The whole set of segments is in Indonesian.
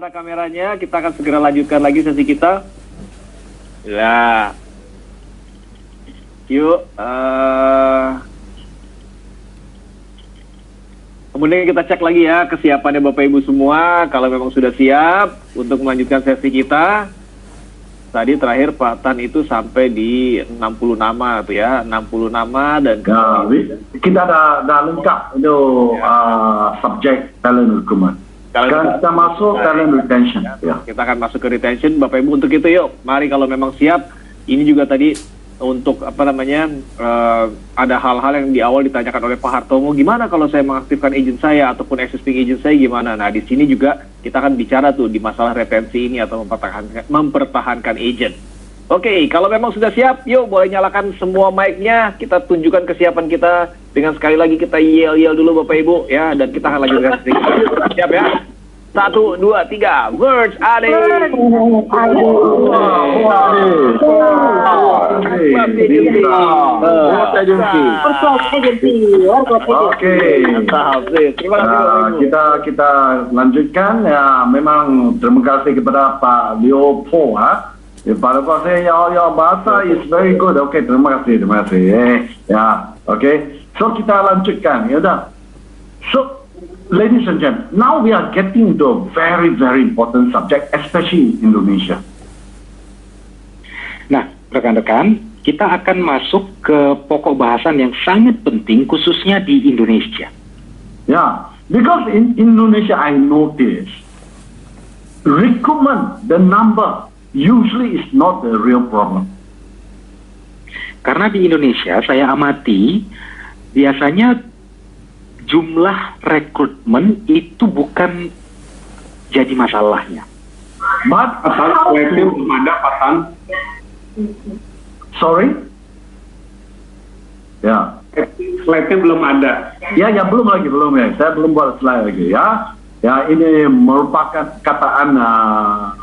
kita kameranya, kita akan segera lanjutkan lagi sesi kita. Ya, yuk. Kemudian kita cek lagi ya kesiapannya Bapak Ibu semua. Kalau memang sudah siap untuk melanjutkan sesi kita. Tadi terakhir Pak Tan itu sampai di 60 nama tuh ya, 60 nama dan kita dah lengkap itu subjek talent recruitment. Sekarang kita masuk talent retention. Ya. Kita akan masuk ke retention, Bapak Ibu, untuk itu yuk. Mari kalau memang siap. Ini juga tadi untuk ada hal-hal yang di awal ditanyakan oleh Pak Hartomo, gimana kalau saya mengaktifkan agent saya ataupun existing agent saya gimana? Nah, di sini juga kita akan bicara tuh di masalah retensi ini atau mempertahankan agent. Oke, kalau memang sudah siap, yuk boleh nyalakan semua mic-nya, kita tunjukkan kesiapan kita dengan sekali lagi kita yell-yell dulu Bapak Ibu ya, dan kita akan lanjutkan. Siap ya? 1, 2, 3, Verge Ade. Oke, kita lanjutkan ya. Memang terima kasih kepada Pak Leopold. Pada pasal yang bahasa is very good. Oke, terima kasih. Ya, oke. So kita lanjutkan, ya udah. So ladies and gentlemen, now we are getting into a very, very important subject, especially in Indonesia. Nah, rekan-rekan, kita akan masuk ke pokok bahasan yang sangat penting, khususnya di Indonesia. Yeah, because in Indonesia, I notice recruitment, the number, usually is not the real problem. Karena di Indonesia, saya amati, biasanya jumlah rekrutmen itu bukan jadi masalahnya. But Seleksi belum ada, Pak Tan. Sorry? Ya. Slide-nya belum ada. Ya, belum ya. Saya belum buat slide lagi ya. Ya, ini merupakan kataan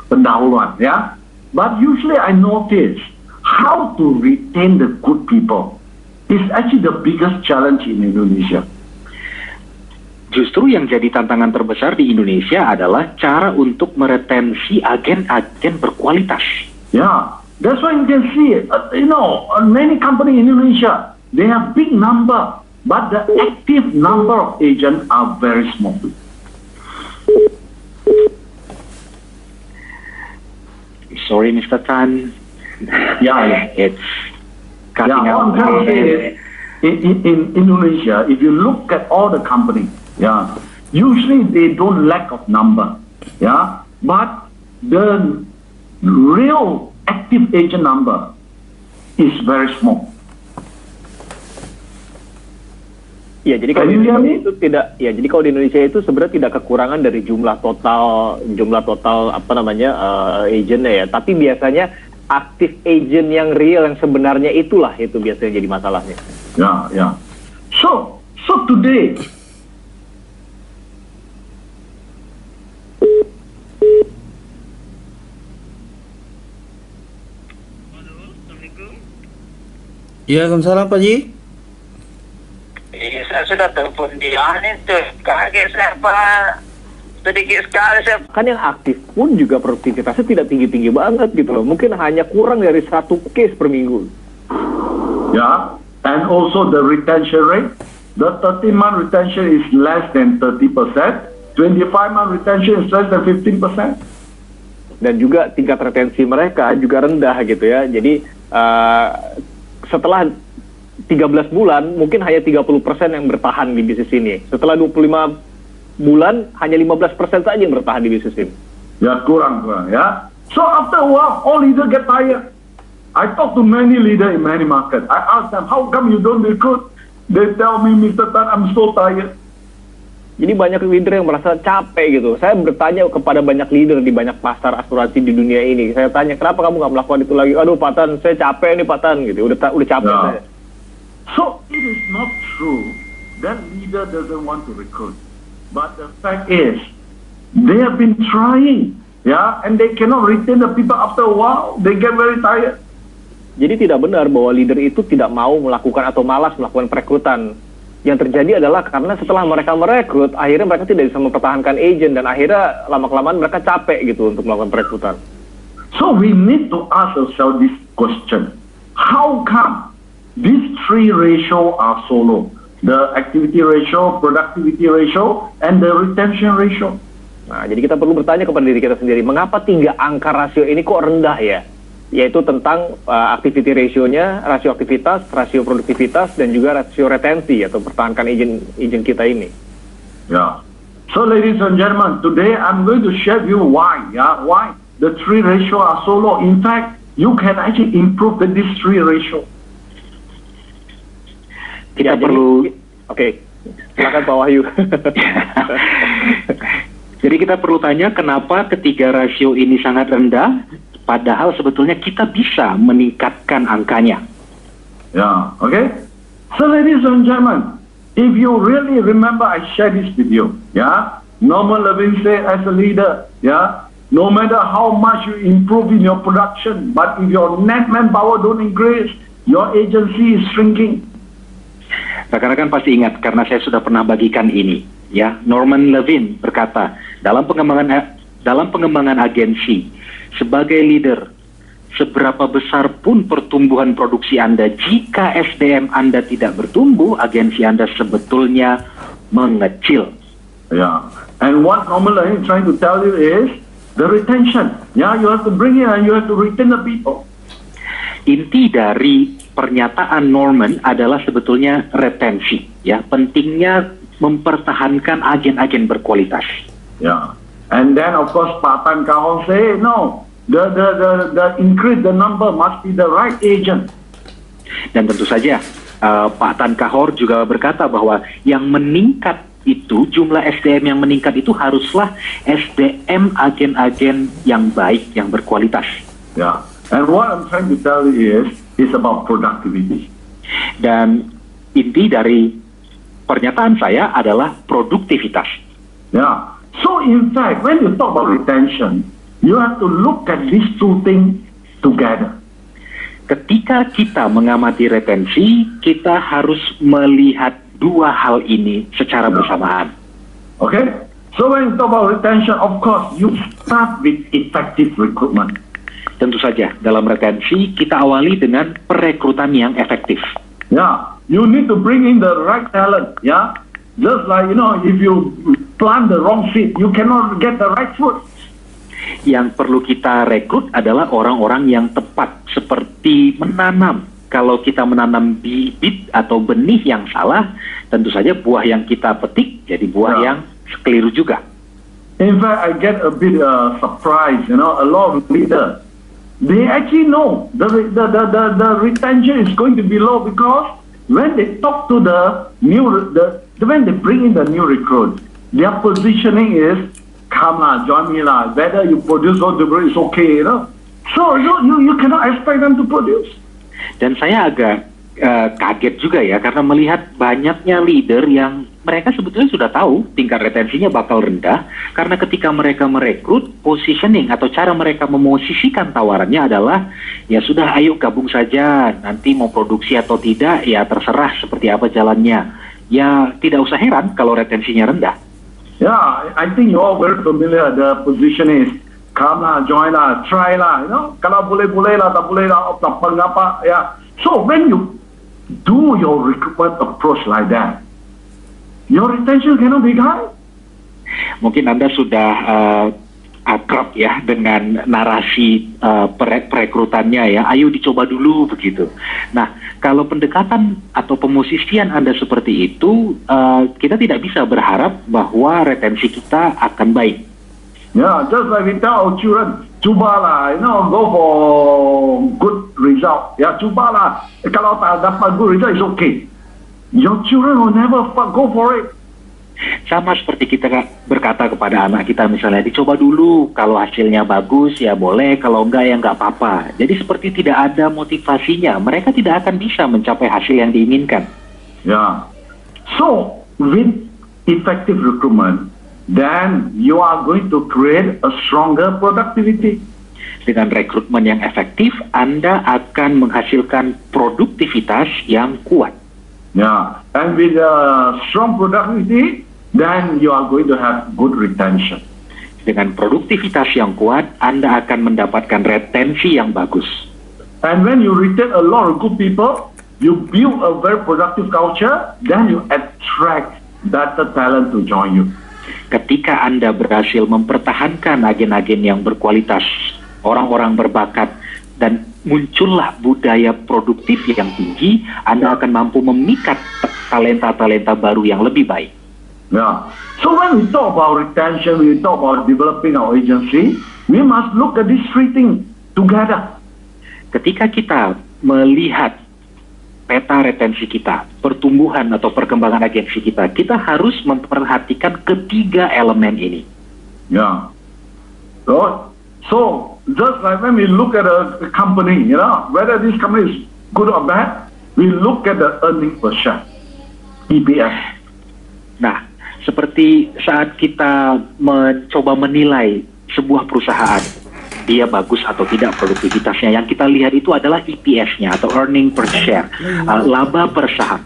pendahuluan ya. But usually I notice how to retain the good people is actually the biggest challenge in Indonesia. Justru yang jadi tantangan terbesar di Indonesia adalah cara untuk meretensi agen-agen berkualitas. Yeah, that's why you can see, many companies in Indonesia, they have big number, but the active number of agents are very small. Sorry, Mr. Tan. Yeah. It's cutting out. In Indonesia, if you look at all the companies, yeah, usually they don't lack of number, yeah, but the real active agent number is very small. Ya, jadi kalau di Indonesia itu tidak, ya, jadi kalau di Indonesia itu sebenarnya tidak kekurangan dari jumlah total agentnya ya, tapi biasanya aktif agent yang real yang sebenarnya itulah itu biasanya jadi masalahnya. Yeah. So today. Ya, Waalaikumsalam Pak Ji. Saya sudah telepon dia itu, kaget saya Pak. Sedikit sekali saya. Kan yang aktif pun juga produktivitasnya tidak tinggi-tinggi banget gitu loh. Mungkin hanya kurang dari 1 case per minggu. Yeah, and also the retention rate. The 30-month retention is less than 30%. 25-month retention is less than 15%. Dan juga tingkat retensi mereka juga rendah gitu ya. Jadi setelah 13 bulan mungkin hanya 30% yang bertahan di bisnis ini. Setelah 25 bulan hanya 15% saja yang bertahan di bisnis ini. Ya, kurang ya. So after a while all leaders get tired. I talk to many leaders in many markets. I ask them, how come you don't recruit? They tell me, Mr. Tan, I'm so tired. Jadi banyak leader yang merasa capek gitu. Saya bertanya kepada banyak leader di banyak pasar asuransi di dunia ini. Saya tanya, kenapa kamu nggak melakukan itu lagi? Aduh Pak Tan, saya capek nih Pak Tan gitu. Udah capek saya. So it is not true that leader doesn't want to recruit. But the fact is, they have been trying, yeah, and they cannot retain the people after a while. They get very tired. Jadi tidak benar bahwa leader itu tidak mau melakukan atau malas melakukan perekrutan. yang terjadi adalah karena setelah mereka merekrut, akhirnya mereka tidak bisa mempertahankan agent dan akhirnya lama-kelamaan mereka capek gitu untuk melakukan perekrutan. So we need to ask ourselves this question: how come these three ratio are so low? The activity ratio, productivity ratio, and the retention ratio. Nah, jadi kita perlu bertanya kepada diri kita sendiri, mengapa 3 angka rasio ini kok rendah ya? Yaitu tentang activity ratio-nya, rasio aktivitas, rasio produktivitas, dan juga rasio retensi atau pertahankan agent kita ini. Yeah. So, ladies and gentlemen, today I'm going to share with you why. Yeah, why the three ratio are so low. In fact, you can actually improve these three ratio. Kita perlu. Oke, silakan Pak Wahyu. Jadi kita perlu tanya kenapa ketiga rasio ini sangat rendah, padahal sebetulnya kita bisa meningkatkan angkanya. Yeah, okay. So ladies and gentlemen, if you really remember, I shared this video. Yeah, Norman Levin said as a leader, yeah, no matter how much you improve in your production, but if your net manpower don't increase, your agency is shrinking. Rekan-rekan pasti ingat karena saya sudah pernah bagikan ini. Ya, Norman Levin berkata dalam pengembangan agensi sebagai leader, seberapa besar pun pertumbuhan produksi Anda, jika SDM Anda tidak bertumbuh, agensi Anda sebetulnya mengecil. Yeah, and what Norman Levin is trying to tell you is the retention. Yeah, you have to bring in and you have to retain the people. Inti dari pernyataan Norman adalah sebetulnya retensi, ya, pentingnya mempertahankan agen-agen berkualitas. Yeah, and then of course Pak Tan Kahong say no, the increase the number must be the right agent. Dan tentu saja Pak Tan Kahor juga berkata bahwa yang meningkat itu, jumlah SDM yang meningkat itu haruslah SDM agen-agen yang baik, yang berkualitas. Yeah, and what I'm trying to tell you is about productivity. Dan inti dari pernyataan saya adalah produktivitas. Yeah. So in fact, when you talk about retention, you have to look at these two things together. Ketika kita mengamati retensi, kita harus melihat dua hal ini secara bersamaan. Okay? So when you talk about retention, of course, you start with effective recruitment. Tentu saja, dalam retensi kita awali dengan perekrutan yang efektif. Yeah, you need to bring in the right talent. Yeah, just like if you plant the wrong seed, you cannot get the right fruit. Yang perlu kita rekrut adalah orang-orang yang tepat, seperti menanam. Kalau kita menanam bibit atau benih yang salah, tentu saja buah yang kita petik jadi buah yang keliru juga. In fact, I get a bit surprised. A lot of leaders, they actually know the retention is going to be low because when they talk to when they bring in the new recruit, their positioning is, come lah, join me lah, whether you produce or deliver is okay, So you cannot expect them to produce. Dan saya agak kaget juga ya, karena melihat banyaknya leader yang mereka sebetulnya sudah tahu tingkat retensinya bakal rendah, karena ketika mereka merekrut, positioning atau cara mereka memosisikan tawarannya adalah, ya sudah ayo gabung saja, nanti mau produksi atau tidak, ya terserah seperti apa jalannya. Ya tidak usah heran kalau retensinya rendah. Yeah, I think you all very familiar. The position is, come lah, join lah, try lah, kalau boleh lah, tak boleh lah, tak apa, ya. So when you do your recruitment approach like that, your retention cannot be high. Mungkin Anda sudah akrab ya dengan narasi perekrutannya ya, ayo dicoba dulu begitu. Nah, kalau pendekatan atau pemosisian Anda seperti itu, kita tidak bisa berharap bahwa retensi kita akan baik. Yeah, just like we tell our children, cubalah, go for good result. Ya, cubalah. Kalau tak dapat good result, it's okay. Your children will never go for it. Sama seperti kita berkata kepada anak kita misalnya, dicoba dulu, kalau hasilnya bagus ya boleh, kalau enggak ya enggak apa-apa. Jadi seperti tidak ada motivasinya, mereka tidak akan bisa mencapai hasil yang diinginkan. Yeah. So, with effective recruitment, then you are going to create a stronger productivity. Dengan rekrutmen yang efektif, Anda akan menghasilkan produktivitas yang kuat. Yeah, and with strong productivity, then you are going to have good retention. Dengan produktivitas yang kuat, Anda akan mendapatkan retensi yang bagus. And when you retain a lot of good people, you build a very productive culture, then you attract better talent to join you. Ketika Anda berhasil mempertahankan agen-agen yang berkualitas, orang-orang berbakat, dan muncullah budaya produktif yang tinggi, Anda akan mampu memikat talenta-talenta baru yang lebih baik. Yeah. So when we talk about retention, we talk about developing our agency, we must look at these three things together. Ketika kita melihat peta retensi kita, pertumbuhan atau perkembangan agensi kita, kita harus memperhatikan ketiga elemen ini. Yeah. So just like when we look at a company, you know, whether this company is good or bad, we look at the earning per share, EPS. Nah, seperti saat kita mencoba menilai sebuah perusahaan, dia bagus atau tidak produktivitasnya, yang kita lihat itu adalah EPS-nya atau earning per share, laba per saham.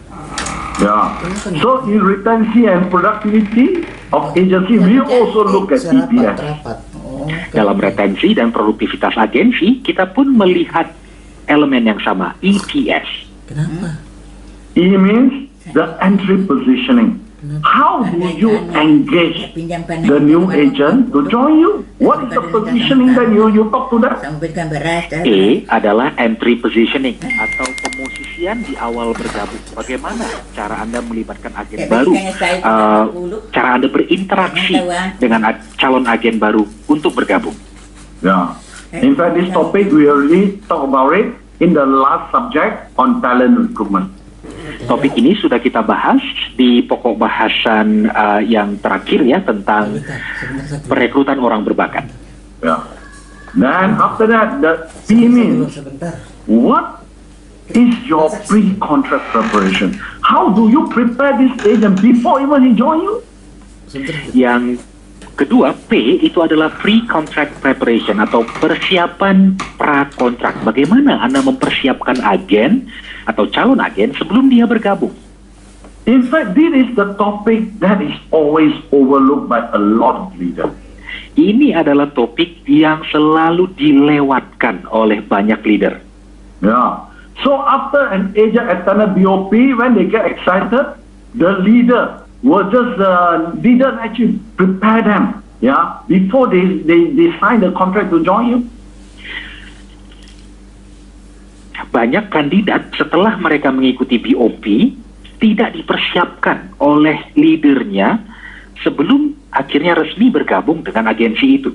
Yeah. So in retention and productivity of agency, we also look at EPS. Dalam retensi dan produktivitas agensi, kita pun melihat elemen yang sama, EPS. Kenapa? E means the entry positioning. How do you engage the new agent to join you? What is the positioning that you talk to them? E adalah entry positioning atau pemosisian di awal bergabung. Bagaimana cara Anda melibatkan agen baru, cara Anda berinteraksi dengan calon agen baru untuk bergabung. Yeah. In fact, this topic we already talk about it in the last subject on talent recruitment. Topik ini sudah kita bahas di pokok bahasan yang terakhir ya, tentang perekrutan orang berbakat. Yeah. Then after that, the P means what is your pre-contract preparation? How do you prepare this agent before even he join you? Yang kedua, P itu adalah pre-contract preparation atau persiapan pra-kontrak. Bagaimana Anda mempersiapkan agen atau calon agen sebelum dia bergabung? In fact, this is the topic that is always overlooked by a lot of leaders. Ini adalah topik yang selalu dilewatkan oleh banyak leader. Yeah. So after an agent attended BOP, when they get excited, the leader will just didn't actually prepare them. Yeah, before they sign the contract to join you. Banyak kandidat setelah mereka mengikuti BOP tidak dipersiapkan oleh leadernya sebelum akhirnya resmi bergabung dengan agensi itu.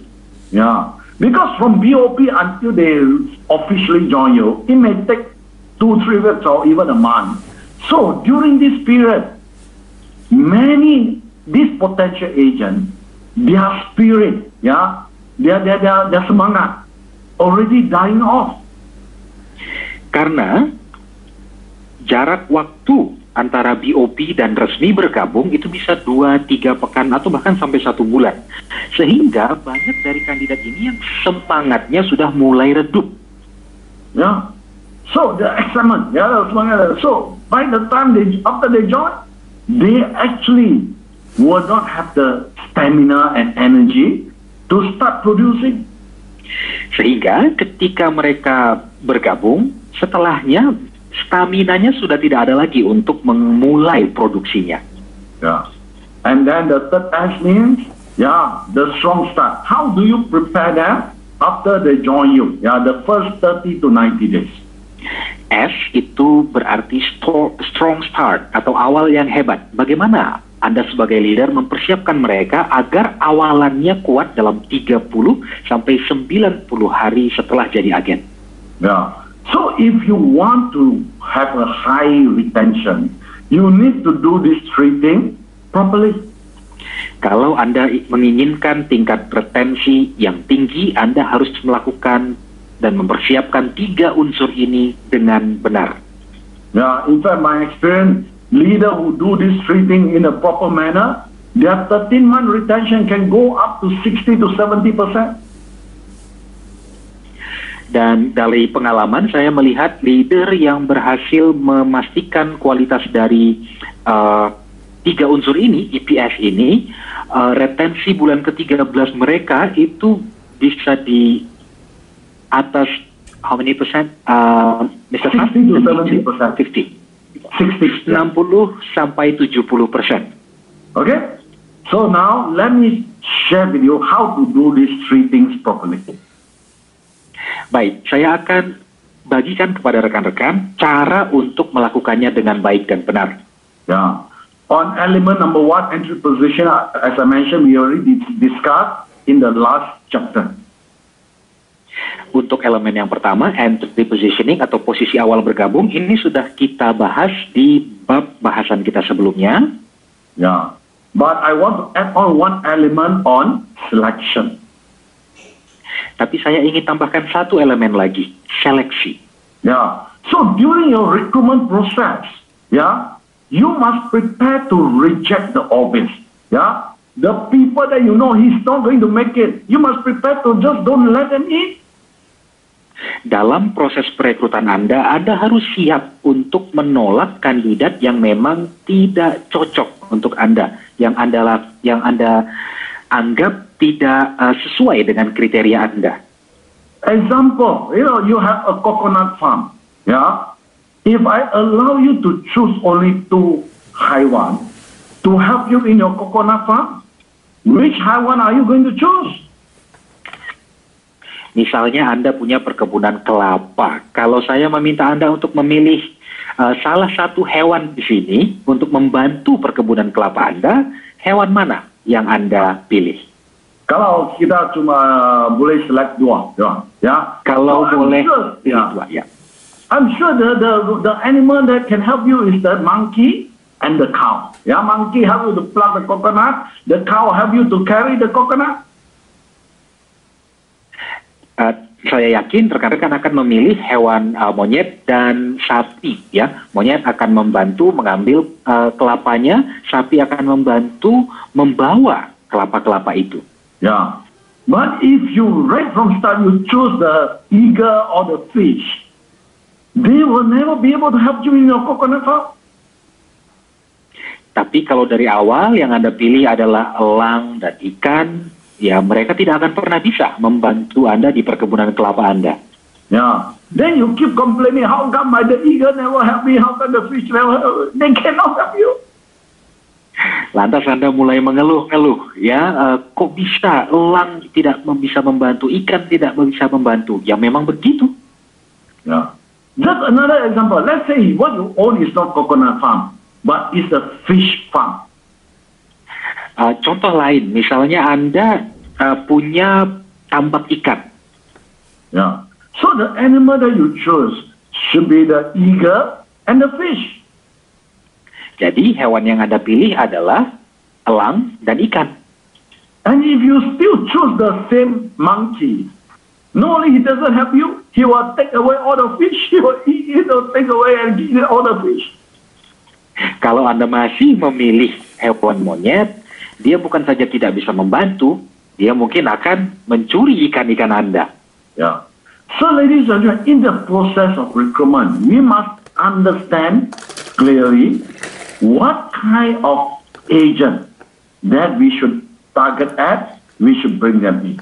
Yeah, because from BOP until they officially join you, it may take 2-3 weeks or even a month. So during this period, these potential agents, their spirit, yeah, their semangat already dying off. Karena jarak waktu antara BOP dan resmi bergabung itu bisa 2-3 pekan atau bahkan sampai 1 bulan. Sehingga banyak dari kandidat ini yang semangatnya sudah mulai redup. Yeah. So the excitement, yeah, semangat. So by the time after they join, they actually will not have the stamina and energy to start producing. Sehingga ketika mereka bergabung, setelahnya staminanya sudah tidak ada lagi untuk memulai produksinya. Yeah. And then the third S means, yeah, the strong start. How do you prepare them after they join you? Yeah, the first 30 to 90 days. S itu berarti strong start atau awal yang hebat. Bagaimana Anda sebagai leader mempersiapkan mereka agar awalannya kuat dalam 30 sampai 90 hari setelah jadi agen? Yeah. So if you want to have a high retention, you need to do this three things properly. Kalau Anda menginginkan tingkat retensi yang tinggi, Anda harus melakukan dan mempersiapkan 3 unsur ini dengan benar. Yeah, in fact, my experience, leader who do these three things in a proper manner, their 13-month retention can go up to 60 to 70%. Dan dari pengalaman saya melihat leader yang berhasil memastikan kualitas dari 3 unsur ini, EPS ini, retensi bulan ke-13 mereka itu bisa di atas how many percent? Mr. 60 to 70%. 60 sampai 70%. Okay? So now let me share with you how to do these 3 things properly. Baik, saya akan bagikan kepada rekan-rekan cara untuk melakukannya dengan baik dan benar. Yeah. On element number 1, entry position, as I mentioned, we already discussed in the last chapter. Untuk elemen yang pertama, entry positioning atau posisi awal bergabung, ini sudah kita bahas di bab bahasan kita sebelumnya. Yeah. But I want to add on 1 element on selection. Tapi saya ingin tambahkan 1 elemen lagi, seleksi. Yeah. So during your recruitment process, yeah, you must prepare to reject the obvious. Yeah. The people that you know he's not going to make it, you must prepare to just don't let them in. Dalam proses perekrutan Anda harus siap untuk menolak kandidat yang memang tidak cocok untuk Anda, yang Anda anggap tidak sesuai dengan kriteria Anda. Example, you have a coconut farm. Yeah. If I allow you to choose only 2 haiwan to help you in your coconut farm, which haiwan are you going to choose? Misalnya Anda punya perkebunan kelapa. Kalau saya meminta Anda untuk memilih salah satu hewan di sini untuk membantu perkebunan kelapa Anda, hewan mana yang Anda pilih? Kalau kita cuma boleh select 2, ya. Kalau So boleh pilih pilih 2, ya. I'm sure the animal that can help you is the monkey and the cow. Yeah, monkey help you to pluck the coconut, the cow help you to carry the coconut. Saya yakin rekan-rekan akan memilih hewan monyet dan sapi, ya. Monyet akan membantu mengambil kelapanya, sapi akan membantu membawa kelapa-kelapa itu. Yeah, but if you right from start you choose the eagle or the fish, they will never be able to help you in your coconut farm. Tapi kalau dari awal yang Anda pilih adalah elang dan ikan, ya mereka tidak akan pernah bisa membantu Anda di perkebunan kelapa Anda. Yeah. Then you keep complaining, how come the eagle never help me? How come the fish never help me? They cannot help you. Lantas Anda mulai mengeluh-ngeluh, ya kok bisa elang tidak bisa membantu, ikan tidak bisa membantu? Ya memang begitu. Yeah. Just another example. Let's say what you own is not coconut farm, but it's a fish farm. Contoh lain, misalnya Anda punya tambak ikan. Yeah. So the animal that you choose should be the eagle and the fish. Jadi hewan yang Anda pilih adalah elang dan ikan. And if you still choose the same monkey, not only he doesn't help you, he will take away all the fish, he will take away and eat all the fish. Kalau Anda masih memilih hewan monyet, dia bukan saja tidak bisa membantu, dia mungkin akan mencuri ikan-ikan Anda. Yeah. So ladies and gentlemen, in the process of recruitment, we must understand clearly what kind of agent that we should target at, we should bring them in.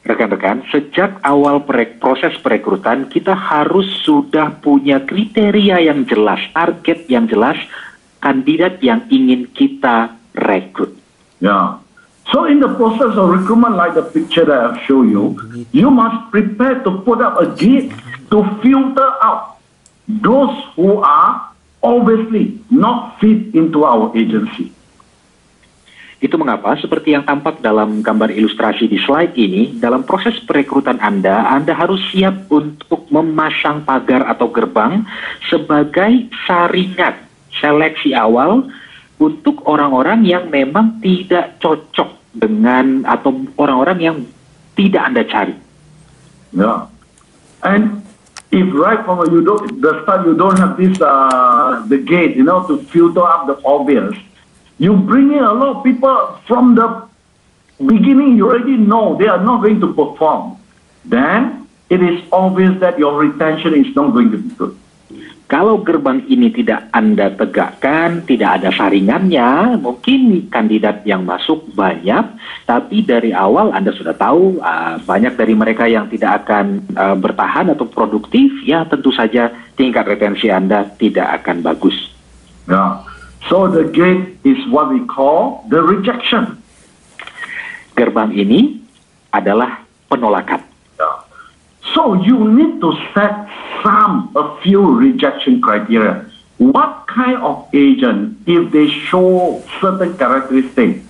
Rekan-rekan, sejak awal proses perekrutan, kita harus sudah punya kriteria yang jelas, target yang jelas, kandidat yang ingin kita rekrut. Yeah. So in the process of recruitment, like the picture that I've shown you, you must prepare to put up a gate to filter out those who are obviously not fit into our agency. Itu mengapa, seperti yang tampak dalam gambar ilustrasi di slide ini, dalam proses perekrutan Anda harus siap untuk memasang pagar atau gerbang sebagai saringan seleksi awal untuk orang-orang yang memang tidak cocok dengan atau orang-orang yang tidak Anda cari. Yeah. And if right from the start you don't have this the gate, to filter up the obvious, you bring in a lot of people from the beginning. You already know they are not going to perform. then it is obvious that your retention is not going to be good. Kalau gerbang ini tidak Anda tegakkan, tidak ada saringannya, mungkin kandidat yang masuk banyak, tapi dari awal Anda sudah tahu banyak dari mereka yang tidak akan bertahan atau produktif, ya tentu saja tingkat retensi Anda tidak akan bagus. Yeah. So the gate is what we call the rejection. Gerbang ini adalah penolakan. Yeah. So you need to set a few rejection criteria. What kind of agent, if they show certain characteristics,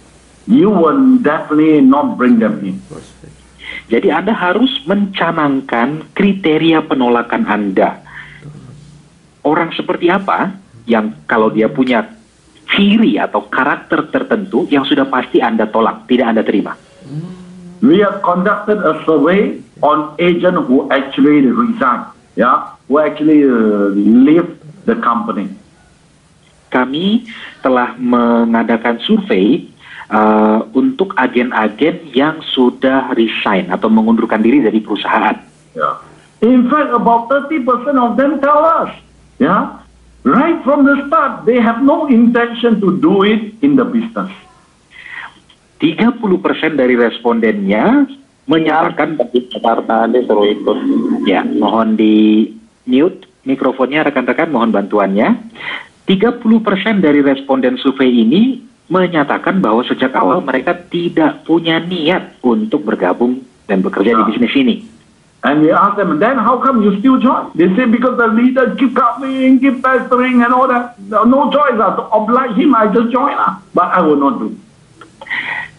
you will definitely not bring them in. Jadi Anda harus mencanangkan kriteria penolakan Anda. Orang seperti apa yang kalau dia punya ciri atau karakter tertentu yang sudah pasti Anda tolak, tidak Anda terima. We have conducted a survey on agent who actually resign, who actually leave the company. Kami telah mengadakan survei untuk agen-agen yang sudah resign atau mengundurkan diri dari perusahaan. Yeah. In fact, about 30% of them tell us, right from the start, they have no intention to do it in the business. 30% dari respondennya menyatakan ya, mohon di mute mikrofonnya rekan-rekan, mohon bantuannya. 30% dari responden survei ini menyatakan bahwa sejak awal mereka tidak punya niat untuk bergabung dan bekerja di bisnis ini. And we ask them, then how come you still join? They say because the leader keep coming, keep pestering and all that. No choice, to oblige him, I just join, but I will not do.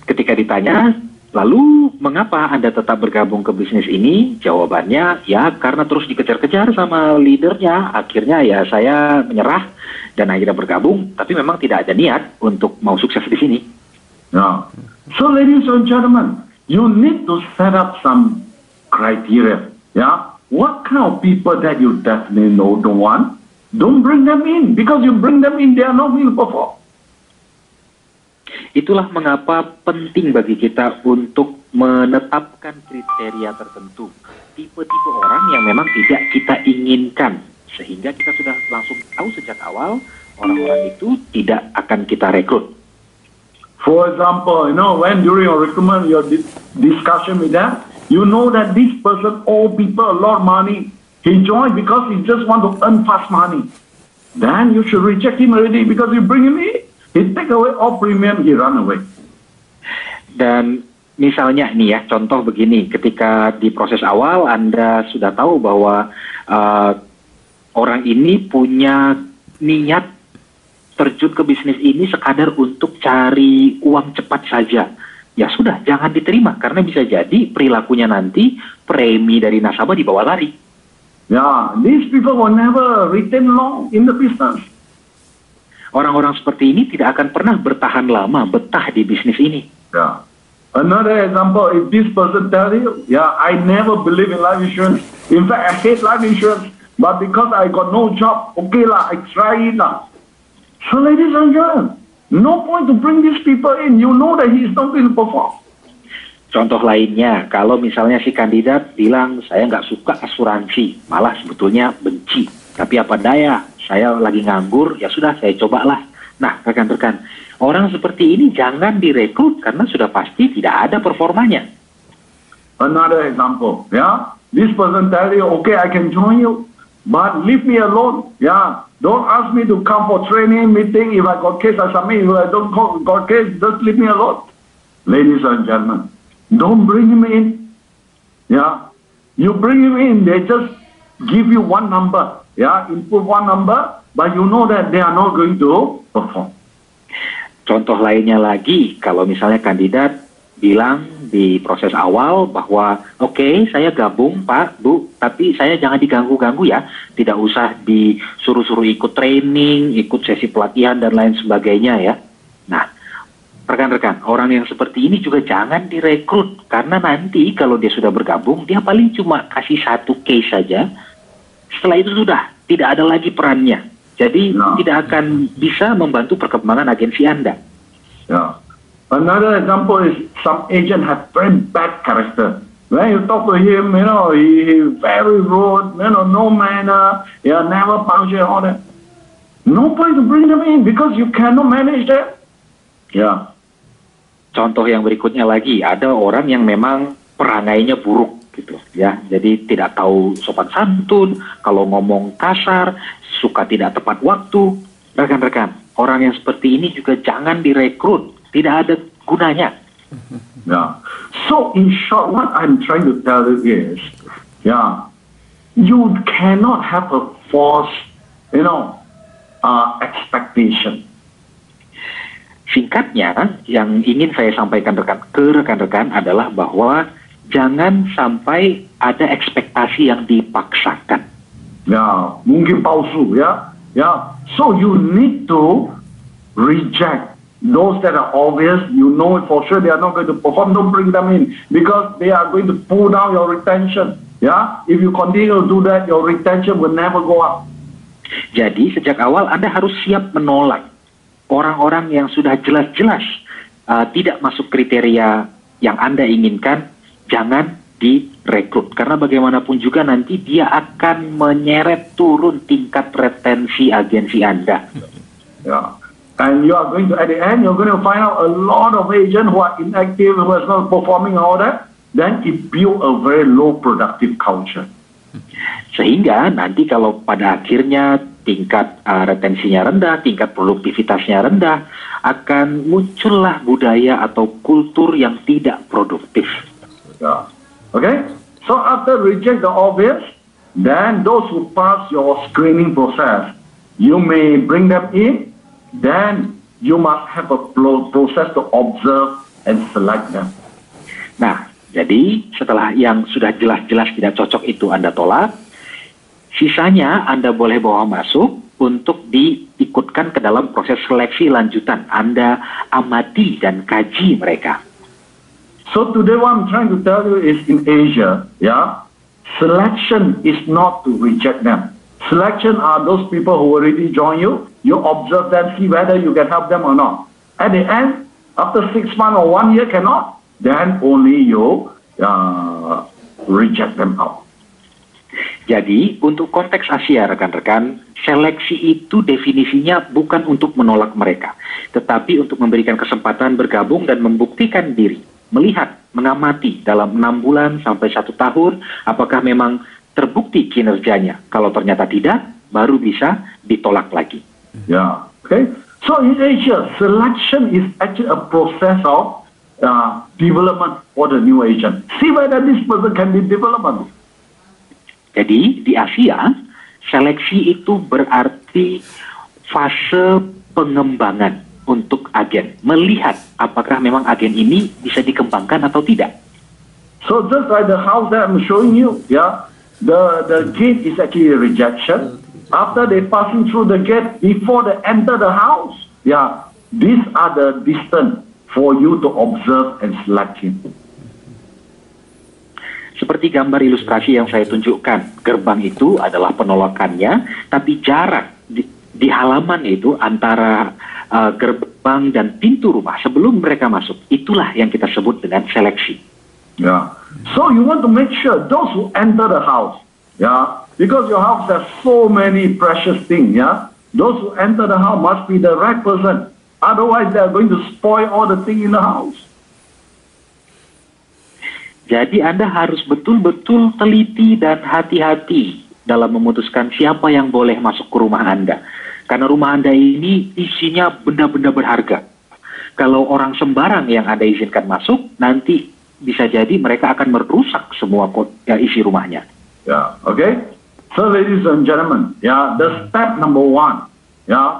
Ketika ditanya, lalu mengapa Anda tetap bergabung ke bisnis ini? Jawabannya, ya karena terus dikejar-kejar sama leadernya. Akhirnya ya saya menyerah dan akhirnya bergabung. Tapi memang tidak ada niat untuk mau sukses di sini. Yeah. So ladies and gentlemen, you need to set up some criteria. What kind of people that you definitely don't want? Don't bring them in. Because you bring them in, they are not going to perform. Itulah mengapa penting bagi kita untuk menetapkan kriteria tertentu, tipe-tipe orang yang memang tidak kita inginkan, sehingga kita sudah langsung tahu sejak awal orang-orang itu tidak akan kita rekrut. For example, when during your recruitment, your discussion with them, you know that this person owe people a lot of money. He joined because he just want to earn fast money. Then you should reject him already because you bring him in. He take away all premium, he run away. Dan misalnya nih ya, contoh begini, ketika di proses awal Anda sudah tahu bahwa orang ini punya niat terjun ke bisnis ini sekadar untuk cari uang cepat saja. Ya sudah, jangan diterima, karena bisa jadi perilakunya nanti premi dari nasabah dibawa lari. Yeah, these people will never retain long in the business. Orang-orang seperti ini tidak akan pernah bertahan lama, betah di bisnis ini. Yeah. Another example, if this person tell you, I never believe in life insurance. In fact, I hate life insurance. But because I got no job, okay lah, I try it lah. So ladies and gentlemen, no point to bring these people in. You know that he is not going to perform. Contoh lainnya, kalau misalnya si kandidat bilang, saya nggak suka asuransi, malah sebetulnya benci. Tapi apa daya, saya lagi nganggur, ya sudah saya cobalah. Nah, rekan-rekan, orang seperti ini jangan direkrut karena sudah pasti tidak ada performanya. Another example, this person tell you, okay, I can join you, but leave me alone. Don't ask me to come for training, meeting. If I got case, I submit. If I don't got case, just leave me alone. Ladies and gentlemen, don't bring him in. You bring him in, they just give you one number. Input one number, but you know that they are not going to perform. Contoh lainnya lagi, kalau misalnya kandidat bilang di proses awal bahwa oke, saya gabung Pak, Bu, tapi saya jangan diganggu-ganggu ya, tidak usah disuruh-suruh ikut training, ikut sesi pelatihan dan lain sebagainya ya. Nah, rekan-rekan, orang yang seperti ini juga jangan direkrut, karena nanti kalau dia sudah bergabung, dia paling cuma kasih satu case saja. Setelah itu sudah tidak ada lagi perannya. Jadi tidak akan bisa membantu perkembangan agensi Anda. Another example is some agent have very bad character. When you talk to him, he very rude, no manner, never punctual, all that. No point to bring them in because you cannot manage that. Yeah. Contoh yang berikutnya lagi, ada orang yang memang perangainya buruk gitu ya. Jadi tidak tahu sopan santun, kalau ngomong kasar, suka tidak tepat waktu. Rekan-rekan, orang yang seperti ini juga jangan direkrut, tidak ada gunanya. Yeah. So in short, what I'm trying to tell you is, you cannot have a false, expectation. Singkatnya, yang ingin saya sampaikan ke rekan-rekan adalah bahwa jangan sampai ada ekspektasi yang dipaksakan. Ya, mungkin palsu, ya. So you need to reject those that are obvious. You know it for sure they are not going to perform. Don't bring them in because they are going to pull down your retention. Yeah, if you continue to do that, your retention will never go up. Jadi sejak awal Anda harus siap menolak orang-orang yang sudah jelas-jelas tidak masuk kriteria yang Anda inginkan. Jangan direkrut, karena bagaimanapun juga nanti dia akan menyeret turun tingkat retensi agensi Anda. Yeah. And you are going to, at the end, you're going to find out a lot of agents who are inactive, who are not performing all that. Then it build a very low productive culture. Sehingga nanti kalau pada akhirnya tingkat retensinya rendah, tingkat produktivitasnya rendah, akan muncullah budaya atau kultur yang tidak produktif. Yeah. Okay? So after reject the obvious, then those who pass your screening process, you may bring them in, then you must have a process to observe and select them. Nah, jadi setelah yang sudah jelas-jelas tidak cocok itu Anda tolak, sisanya Anda boleh bawa masuk untuk diikutkan ke dalam proses seleksi lanjutan. Anda amati dan kaji mereka. So today what I'm trying to tell you is in Asia, selection is not to reject them. Selection are those people who already join you. You observe them, see whether you can help them or not. At the end, after 6 months or 1 year cannot, then only you reject them out. Jadi, untuk konteks Asia, rekan-rekan, seleksi itu definisinya bukan untuk menolak mereka, tetapi untuk memberikan kesempatan bergabung dan membuktikan diri, melihat, mengamati dalam 6 bulan sampai 1 tahun, apakah memang terbukti kinerjanya. Kalau ternyata tidak, baru bisa ditolak lagi. Yeah, okay. So in Asia, selection is actually a process of development for the new agent. See whether this person can be developed. Jadi di Asia, seleksi itu berarti fase pengembangan untuk agen. Melihat apakah memang agen ini bisa dikembangkan atau tidak. So just like the house that I'm showing you, the gate is actually a rejection. After they passing through the gate, before they enter the house, these are the distance for you to observe and select him. Seperti gambar ilustrasi yang saya tunjukkan, gerbang itu adalah penolakannya, tapi jarak di halaman itu antara gerbang dan pintu rumah sebelum mereka masuk, itulah yang kita sebut dengan seleksi. Yeah. So you want to make sure those who enter the house, because your house has so many precious things, those who enter the house must be the right person. Otherwise, they are going to spoil all the things in the house. Jadi Anda harus betul-betul teliti dan hati-hati dalam memutuskan siapa yang boleh masuk ke rumah Anda. Karena rumah Anda ini isinya benda-benda berharga. Kalau orang sembarang yang Anda izinkan masuk, nanti bisa jadi mereka akan merusak semua isi rumahnya. Okay. So ladies and gentlemen, the step number 1,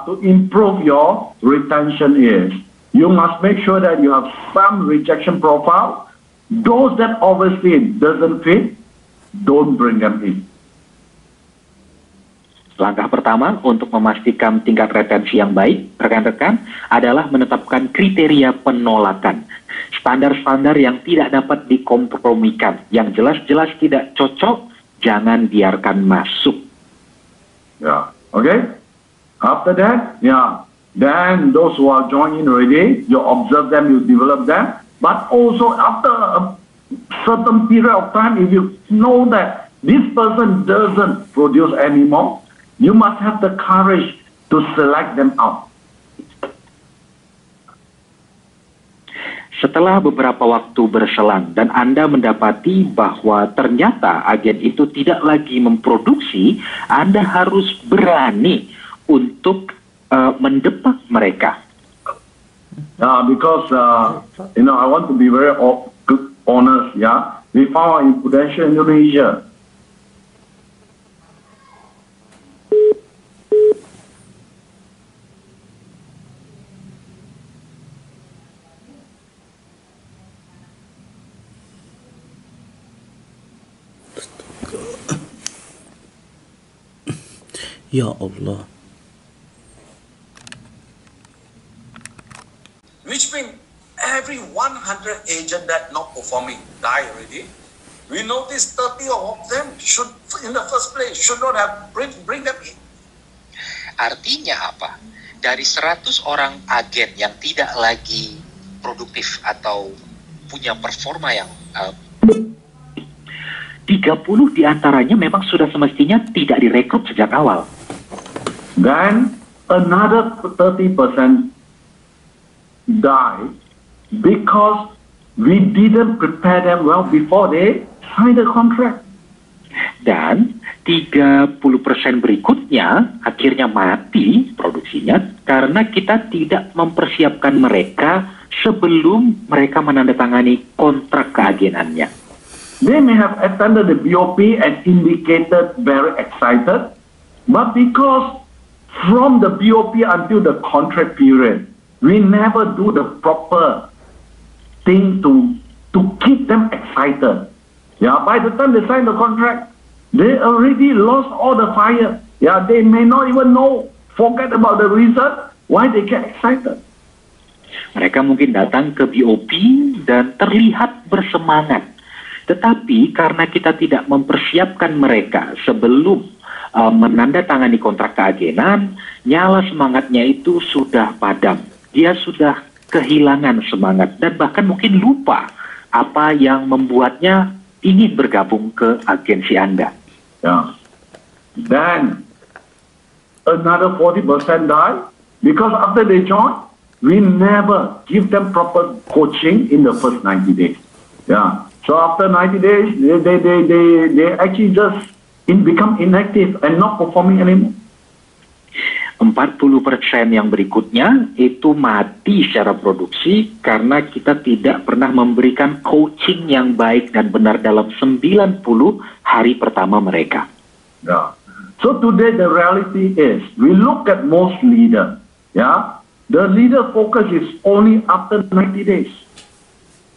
to improve your retention is, you must make sure that you have some rejection profile. Those that obviously doesn't fit, don't bring them in. Langkah pertama untuk memastikan tingkat retensi yang baik, rekan-rekan, adalah menetapkan kriteria penolakan. Standar-standar yang tidak dapat dikompromikan, yang jelas-jelas tidak cocok, jangan biarkan masuk. Okay. After that, then those who are joining already, you observe them, you develop them. But also after certain period of time, if you know that this person doesn't produce anymore, you must have the courage to select them out. Setelah beberapa waktu berselang dan Anda mendapati bahwa ternyata agen itu tidak lagi memproduksi, Anda harus berani untuk mendepak mereka. Because, I want to be very honest, yeah. We found in Prudential Indonesia, Ya Allah. Which means every 100 agent that not performing die already. We notice 30 of them should, in the first place, should not have bring them in. Artinya apa? Dari 100 orang agen yang tidak lagi produktif atau punya performa yang 30 diantaranya memang sudah semestinya tidak direkrut sejak awal. then another 30% die because we didn't prepare them well before they sign the contract. Dan 30% berikutnya akhirnya mati produksinya karena kita tidak mempersiapkan mereka sebelum mereka menandatangani kontrak keagenannya. They may have attended the BOP and indicated very excited, but because from the BOP until the contract period, we never do the proper thing to keep them excited. Yeah, by the time they sign the contract, they already lost all the fire. Yeah, they may not even know, forget about the reason why they get excited. Mereka mungkin datang ke BOP dan terlihat bersemangat. Tetapi karena kita tidak mempersiapkan mereka sebelum menandatangani kontrak keagenan, nyala semangatnya itu sudah padam. Dia sudah kehilangan semangat dan bahkan mungkin lupa apa yang membuatnya ingin bergabung ke agensi Anda. Yeah. Then another 40% die because after they join, we never give them proper coaching in the first 90 days. Yeah. So after 90 days, they actually just become inactive and not performing anymore. 40% yang berikutnya itu mati secara produksi karena kita tidak pernah memberikan coaching yang baik dan benar dalam 90 hari pertama mereka. Yeah. So today the reality is, we look at most leaders, yeah, the leader focus is only after 90 days.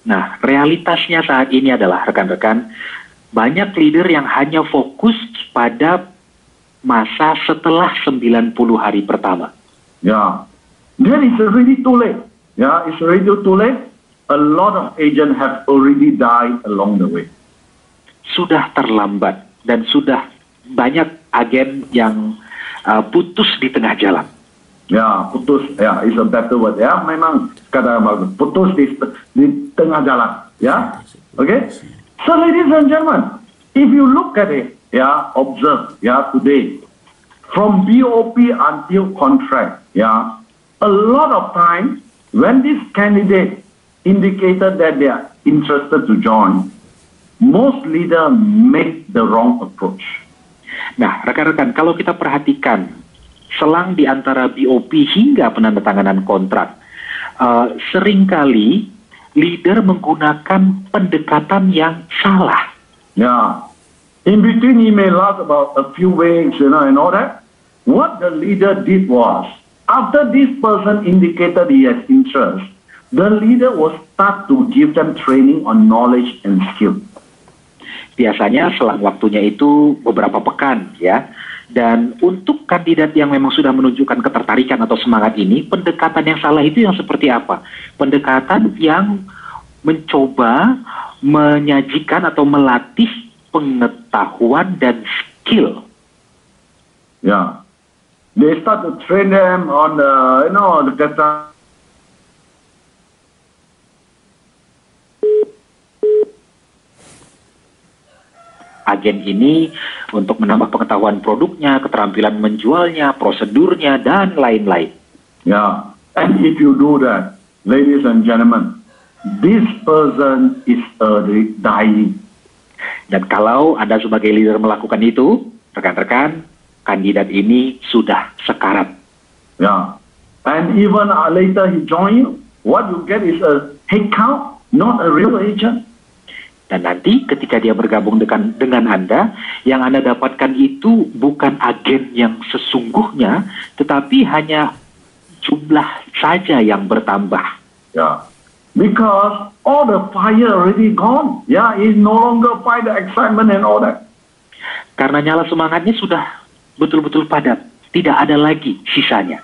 Nah, realitasnya saat ini adalah rekan-rekan, banyak leader yang hanya fokus pada masa setelah 90 hari pertama. Yeah, then it's already too late. Yeah, it's already too late. A lot of agents have already died along the way. Sudah terlambat dan sudah banyak agen yang putus di tengah jalan. Ya, putus. Ya, is a better word. Ya, memang kata bagus. Putus di tengah jalan. Ya, okay. So, ladies and gentlemen, if you look at it, ya, observe, ya, today, from BOP until contract, ya, a lot of time when this candidate indicated that they are interested to join, most leaders make the wrong approach. Nah, rekan-rekan, kalau kita perhatikan selang di antara BOP hingga penandatanganan kontrak, seringkali leader menggunakan pendekatan yang salah. Yeah. In between, he may last about a few weeks, and all that. What the leader did was, after this person indicated he has interest, the leader will start to give them training on knowledge and skill. Biasanya selang waktunya itu beberapa pekan, ya. Dan untuk kandidat yang memang sudah menunjukkan ketertarikan atau semangat ini, pendekatan yang salah itu yang seperti apa? Pendekatan yang mencoba menyajikan atau melatih pengetahuan dan skill. Yeah, they start to train them on the, the agen ini untuk menambah pengetahuan produknya, keterampilan menjualnya, prosedurnya, dan lain-lain. Yeah. And if you do that, ladies and gentlemen, this person is dying. Dan kalau Anda sebagai leader melakukan itu, rekan-rekan, kandidat ini sudah sekarat. Yeah. And even later he join you, what you get is a head count, not a real agent. Dan nanti ketika dia bergabung dengan Anda, yang Anda dapatkan itu bukan agen yang sesungguhnya, tetapi hanya jumlah saja yang bertambah. Yeah. Because all the fire already gone. Yeah, it's no longer fire, the excitement and all that. Karena nyala semangatnya sudah betul-betul padat. Tidak ada lagi sisanya.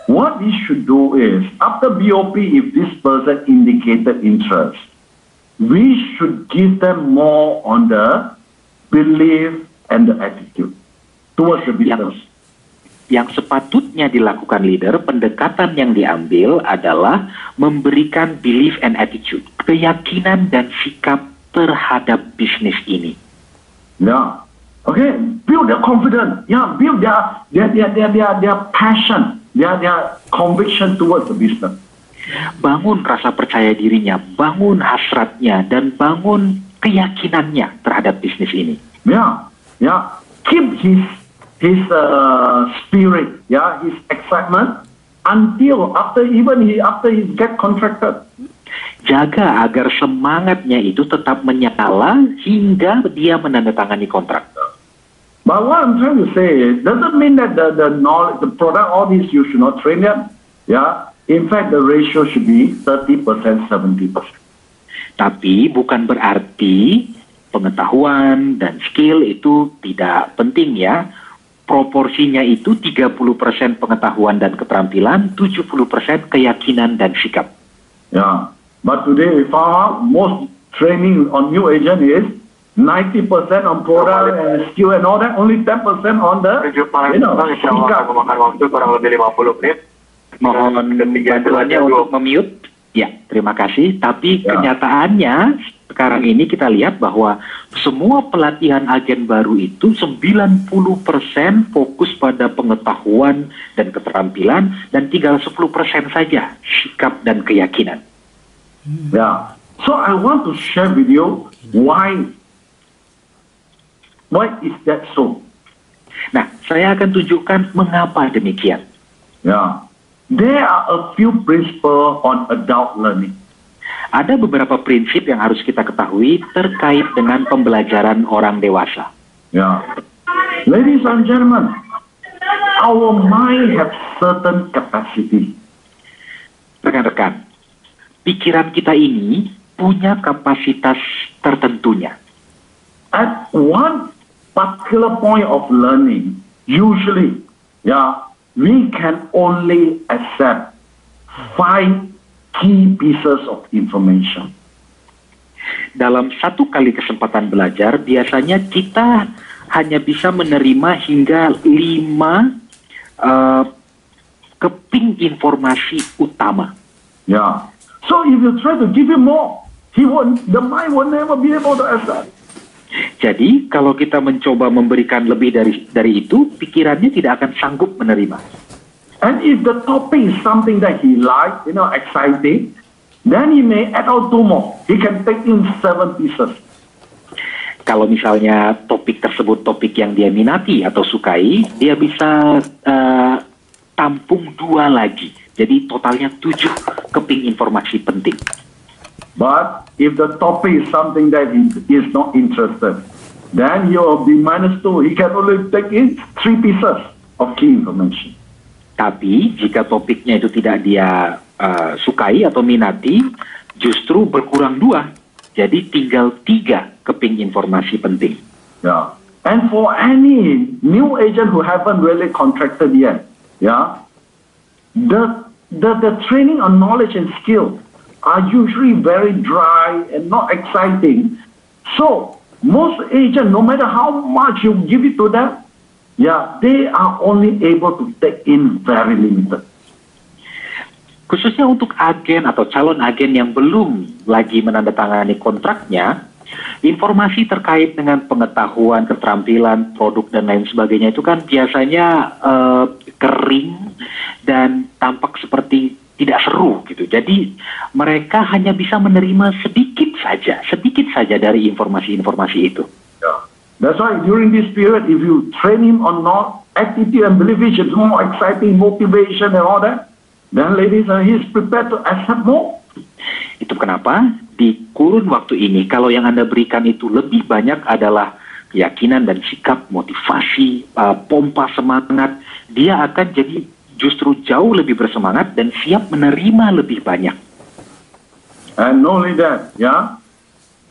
What we should do is, after BOP, if this person indicated interest, we should give them more on the belief and the attitude towards the business. Yang sepatutnya dilakukan leader, pendekatan yang diambil adalah memberikan belief and attitude, keyakinan dan sikap terhadap bisnis ini. Yeah. Okay, build their confidence. Yeah, build their passion, their conviction towards the business. Bangun rasa percaya dirinya, bangun hasratnya, dan bangun keyakinannya terhadap bisnis ini. Yeah, yeah. Keep his spirit, yeah, his excitement until after he get contracted. Jaga agar semangatnya itu tetap menyala hingga dia menandatangani kontrak. But what I'm trying to say is, doesn't mean that the knowledge, the product, all these you should not train them. Yeah, in fact the ratio should be 30%, 70%. Tapi bukan berarti pengetahuan dan skill itu tidak penting ya. Proporsinya itu 30% pengetahuan dan keterampilan, 70% keyakinan dan sikap. Yeah, but today we found out most training on new agent is 90% on product and skill and all that, only 10% on the, sikap. Memakan waktu kurang lebih 50 menit. Mohon bantuannya untuk memute. Ya, terima kasih. Tapi kenyataannya sekarang ini kita lihat bahwa semua pelatihan agen baru itu 90% fokus pada pengetahuan dan keterampilan dan tinggal 10% saja sikap dan keyakinan. Yeah. So I want to share with you why is that so? Nah, saya akan tunjukkan mengapa demikian. Yeah. There are a few principles on adult learning. Ada beberapa prinsip yang harus kita ketahui terkait dengan pembelajaran orang dewasa. Yeah. Ladies and gentlemen, our mind have certain capacity. Rekan-rekan, pikiran kita ini punya kapasitas tertentunya. At one particular point of learning, usually, we can only accept 5 key pieces of information. Dalam satu kali kesempatan belajar, biasanya kita hanya bisa menerima hingga 5 keping informasi utama. Yeah. So if you try to give him more, the mind will never be able to accept. Jadi kalau kita mencoba memberikan lebih dari itu, pikirannya tidak akan sanggup menerima. And if the topic is something that he likes, exciting, then he may add on 2 more. He can take in 7 pieces. Kalau misalnya topik tersebut topik yang dia minati atau sukai, dia bisa tampung 2 lagi. Jadi totalnya 7 keping informasi penting. But if the topic is something that he is not interested, then he will be -2. He can only take in 3 pieces of key information. Tapi jika topiknya itu tidak dia sukai atau minati, justru berkurang 2. Jadi tinggal 3 keping informasi penting. Yeah. And for any new agent who haven't really contracted yet, the training on knowledge and skill are usually very dry and not exciting. So most agents, no matter how much you give it to them, they are only able to take in very limited. Khususnya untuk agen atau calon agen yang belum lagi menandatangani kontraknya, Informasi terkait dengan pengetahuan, keterampilan, produk, dan lain sebagainya itu kan biasanya kering dan tampak seperti tidak seru gitu. Jadi mereka hanya bisa menerima sedikit saja dari informasi-informasi itu. Yeah. That's why during this period, if you train him on not attitude and belief, which is more exciting, motivation and all that, then ladies, he's prepared to accept more. Itu kenapa di kurun waktu ini, kalau yang Anda berikan itu lebih banyak adalah keyakinan dan sikap, motivasi, pompa semangat, dia akan jadi justru jauh lebih bersemangat dan siap menerima lebih banyak. And not only that, yeah,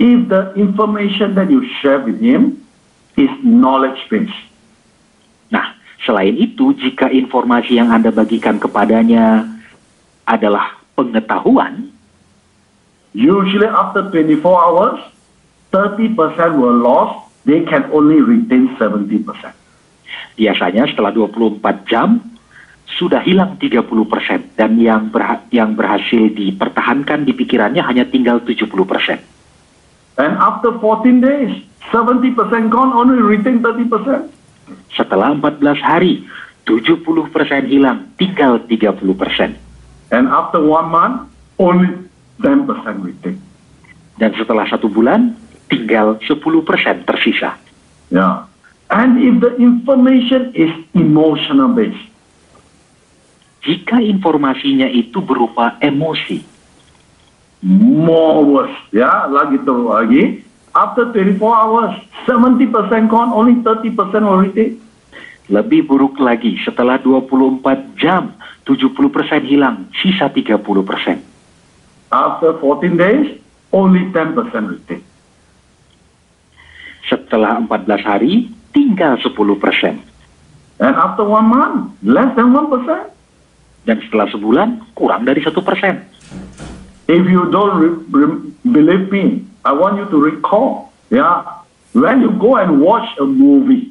if the information that you share with him is knowledge-based. Nah, selain itu, jika informasi yang Anda bagikan kepadanya adalah pengetahuan, usually after 24 hours, 30% were lost, they can only retain 70%. Biasanya setelah 24 jam, sudah hilang 30%, dan yang berhasil dipertahankan di pikirannya hanya tinggal 70%. And after 14 days, 70% gone, only retain 30%. Setelah 14 hari, 70% hilang, tinggal 30%. And after 1 month, only 10% retain. Dan setelah 1 bulan, tinggal 10% tersisa. Yeah. And if the information is emotional based, jika informasinya itu berupa emosi, more worse. Ya, lagi terus lagi. After 24 hours, 70% gone, only 30% will retain. lebih buruk lagi, setelah 24 jam, 70% hilang, sisa 30%. After 14 days, only 10% retain. Setelah 14 hari, tinggal 10%. And after 1 month, less than 1%. Dan setelah sebulan, kurang dari 1%. If you don't believe me, I want you to recall, when you go and watch a movie.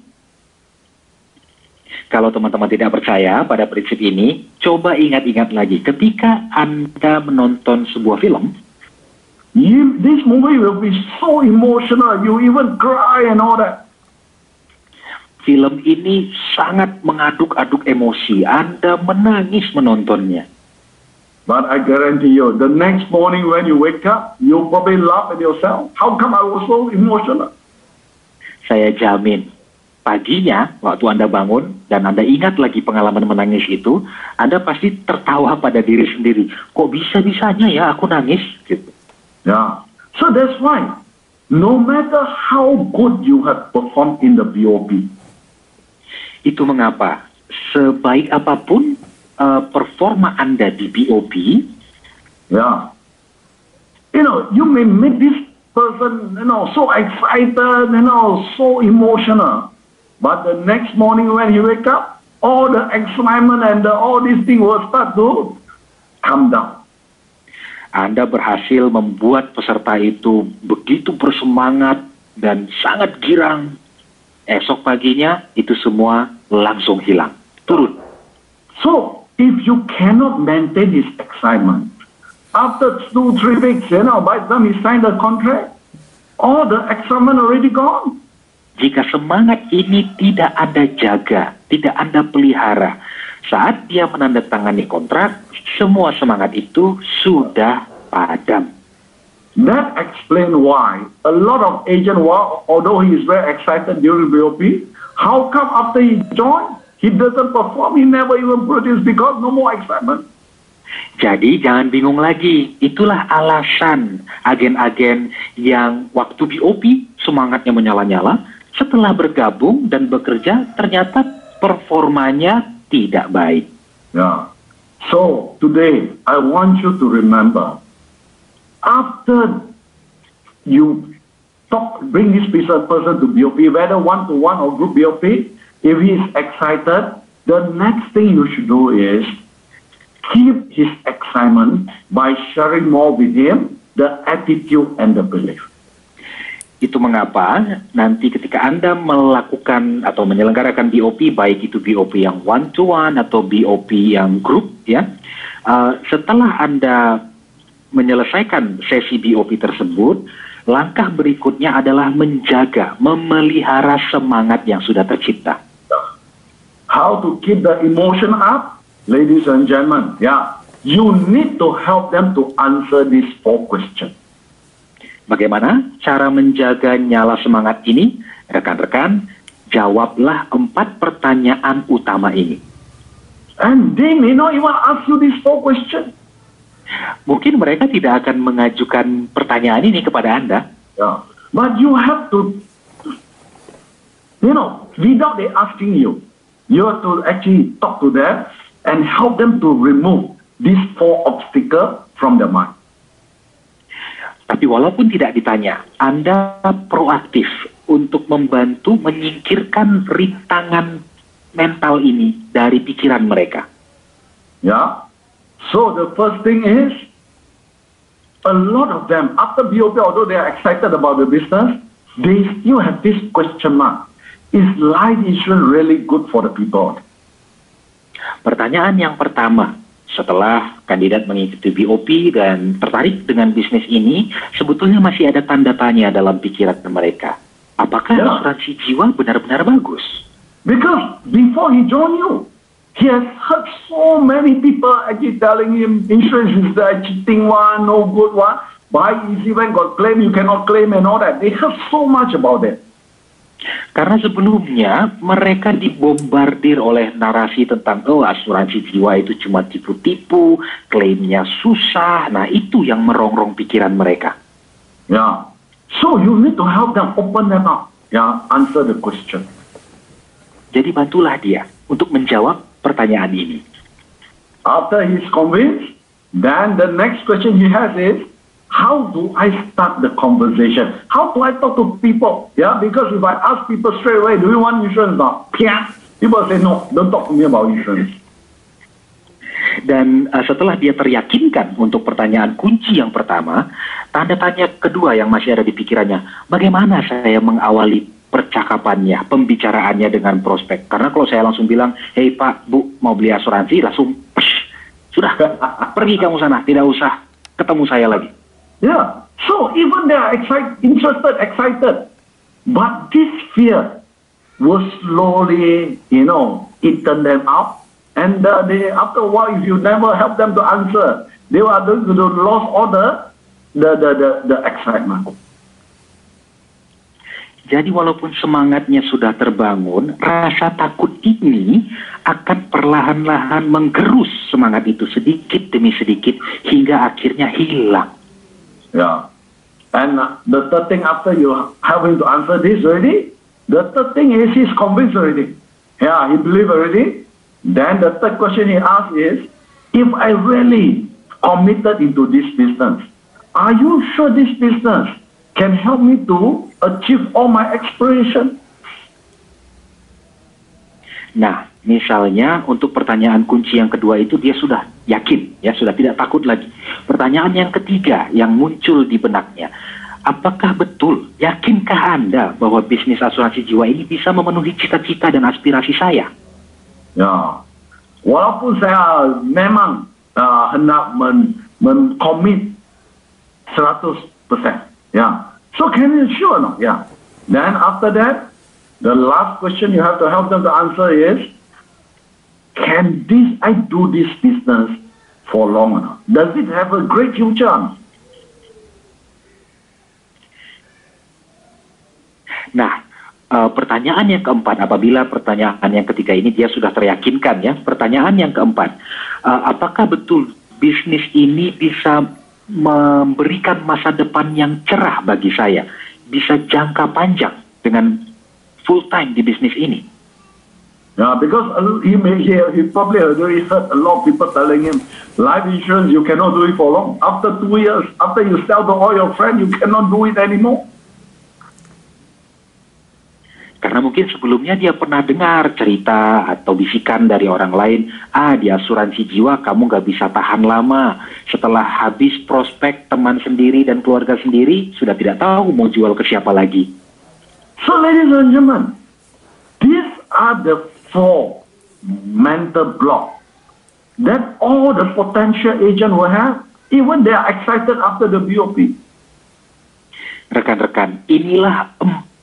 Kalau teman-teman tidak percaya pada prinsip ini, coba ingat-ingat lagi. Ketika Anda menonton sebuah film, this movie will be so emotional, you even cry and all that. Film ini sangat mengaduk-aduk emosi. Anda menangis menontonnya. But I guarantee you, the next morning when you wake up, you'll probably laugh at yourself. How come I was so emotional? Saya jamin, paginya waktu Anda bangun dan Anda ingat lagi pengalaman menangis itu, Anda pasti tertawa pada diri sendiri. Kok bisa-bisanya ya aku nangis? Gitu. Yeah. So that's why, no matter how good you have performed in the BOP, itu mengapa sebaik apapun performa Anda di BOP, you may make this person, so excited, so emotional. But the next morning when you wake up, all the excitement and all these things will start to come down. Anda berhasil membuat peserta itu begitu bersemangat dan sangat girang. Esok paginya itu semua langsung hilang, turun. So, if you cannot maintain his excitement, after 2-3 weeks, by the time he signed the contract, all the excitement already gone. Jika semangat ini tidak Anda jaga, tidak Anda pelihara, saat dia menandatangani kontrak, semua semangat itu sudah padam. That explains why a lot of agents, although he is very excited during BOP, how come after he joined, he doesn't perform, he never even produce because no more excitement? Jadi jangan bingung lagi, itulah alasan agen-agen yang waktu BOP semangatnya menyala-nyala, setelah bergabung dan bekerja ternyata performanya tidak baik. Yeah. So today I want you to remember, after you bring this person to BOP, whether one-to-one or group BOP, if he is excited, the next thing you should do is keep his excitement by sharing more with him the attitude and the belief. Itu mengapa nanti ketika Anda melakukan atau menyelenggarakan BOP, baik itu BOP yang one-to-one atau BOP yang group, setelah Anda menyelesaikan sesi BOP tersebut, langkah berikutnya adalah menjaga, memelihara semangat yang sudah tercipta. How to keep the emotion up, ladies and gentlemen? Yeah, you need to help them to answer these 4 questions. Bagaimana cara menjaga nyala semangat ini? Rekan-rekan, jawablah 4 pertanyaan utama ini. And they may not even ask you these 4 questions. Mungkin mereka tidak akan mengajukan pertanyaan ini kepada Anda. Yeah. But you have to, without they asking you, you have to actually talk to them and help them to remove these 4 obstacles from their mind. Tapi walaupun tidak ditanya, Anda proaktif untuk membantu menyingkirkan rintangan mental ini dari pikiran mereka. Yeah. So the first thing is, a lot of them, after BOP, although they are excited about the business, they still have this question mark. Is life insurance really good for the people? Pertanyaan yang pertama, setelah kandidat mengikuti BOP dan tertarik dengan bisnis ini, sebetulnya masih ada tanda tanya dalam pikiran mereka. Apakah asuransi jiwa benar-benar bagus? Because before he joined you, he has heard so many people actually telling him insurance is the cheating one, no good one. Buy easy when got claim, you cannot claim and all that. They heard so much about it. Karena sebelumnya mereka dibombardir oleh narasi tentang asuransi jiwa itu cuma tipu-tipu, klaimnya susah. Nah, itu yang merongrong pikiran mereka. Yeah. So you need to help them open them up. Yeah, answer the question. Jadi bantulah dia untuk menjawab pertanyaan ini. After he's convinced, then the next question he has is, how do I start the conversation? How do I talk to people? Yeah, because if I ask people straight away, do you want insurance now? People say, no, don't talk to me about insurance. Dan setelah dia teryakinkan untuk pertanyaan kunci yang pertama, tanda tanya kedua yang masih ada di pikirannya, bagaimana saya mengawali percakapannya, pembicaraannya dengan prospek? Karena kalau saya langsung bilang, hey Pak, Bu, mau beli asuransi, langsung, sudah, pergi kamu sana, tidak usah ketemu saya lagi. Yeah, so even they are excited, but this fear will slowly, eaten them up, and after a while, if you never help them to answer, they are going to lose all the excitement. Jadi walaupun semangatnya sudah terbangun, rasa takut ini akan perlahan-lahan menggerus semangat itu sedikit demi sedikit hingga akhirnya hilang. Yeah. And the third thing after you having to answer this already, the third thing is he's convinced already. Yeah, he believes already. Then the third question he asks is, if I really committed into this business, are you sure this business can help me to achieve all my aspiration? Nah, misalnya untuk pertanyaan kunci yang kedua itu dia sudah yakin, ya sudah tidak takut lagi. Pertanyaan yang ketiga yang muncul di benaknya, apakah betul, yakinkah Anda bahwa bisnis asuransi jiwa ini bisa memenuhi cita-cita dan aspirasi saya? Ya, walaupun saya memang hendak men-commit 100%, ya. So can you sure no? Yeah. Then after that, the last question you have to help them to answer is, can I do this business for long enough? Does it have a great future? Nah, pertanyaan yang keempat, apabila pertanyaan yang ketiga ini dia sudah teryakinkan ya, pertanyaan yang keempat, apakah betul bisnis ini bisa memberikan masa depan yang cerah bagi saya, bisa jangka panjang dengan full time di bisnis ini? Yeah, because he probably already heard a lot of people telling him, life insurance you cannot do it for long. After 2 years, after you sell to all your friends, you cannot do it anymore. Karena mungkin sebelumnya dia pernah dengar cerita atau bisikan dari orang lain, di asuransi jiwa kamu nggak bisa tahan lama. Setelah habis prospek teman sendiri dan keluarga sendiri, sudah tidak tahu mau jual ke siapa lagi. So ladies and gentlemen, these are the 4 mental blocks that all the potential agent will have, even they are excited after the BOP. Rekan-rekan, inilah 4